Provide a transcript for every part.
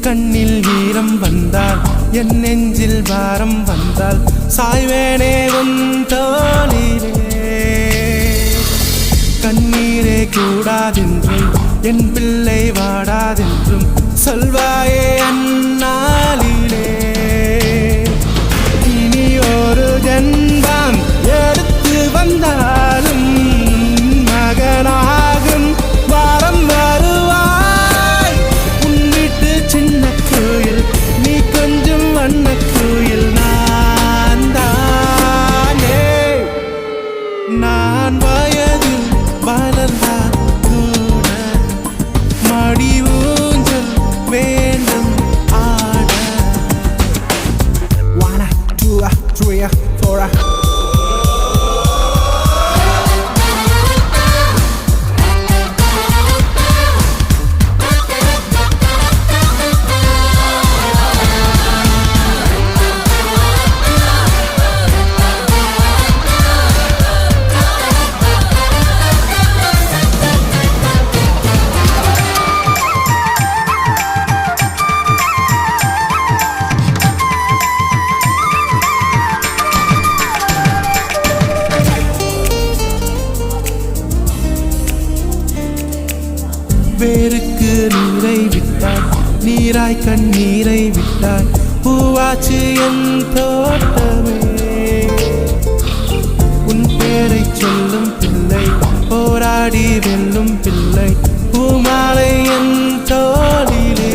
கண்ணில் ஈரம் வந்தால் என் நெஞ்சில் வாரம் வந்தால் சாய்வேனே உன் தோளிலே கண்ணீரே கூடாதென்றும் என் பிள்ளை வாடாதென்றும் சொல்வாயே அந்நாளிலே இனி ஒரு ஜென்மம் எடுத்து வந்தாலும் மகனாகும் வாரம் வருவாய் உன் வீட்டு சின்ன கோயில் நீ கொஞ்சம் வண்ண கோயில் நான் தானே நான் வயதில் வளர்ந்தால் கூட மடி ஊஞ்சல் வேண்டும் ஆட 1 2 3 4 வேருக்கு நீரை விட்டாய் நீராய் கண்ணீரை விட்டாய் பூவாச்சு என் தோட்டமே உன் பேரை சொல்லும் பிள்ளை போராடி வெல்லும் பிள்ளை பூமாலை என் தோளிலே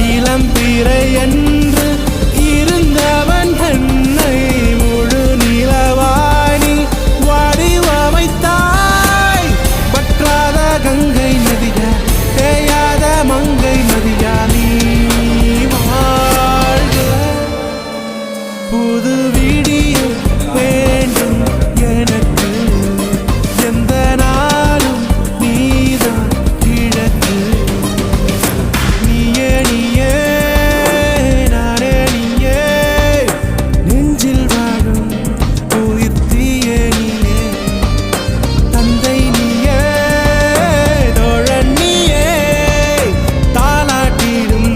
இளம் பிறை என்று இருந்தவன் என்னை முழு நிலவாணி வடிவமைத்தாய் பற்றாத கங்கை நதியா தேயாத மங்கை நதியா நீ வாழ்க புது விடிய வேண்டும் எனக்கு எந்த நாளும் நீதான் கிழக்கு நீயே நீயே நானே நீயே நெஞ்சில் வாழும் உயிர் தீயே நீயே தந்தை நீயே தோழன் நீயே தாலாட்டிடும்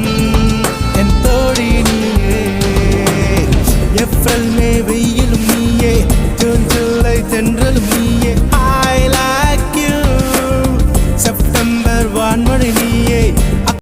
என் தோழி நீயே எஃப்எல்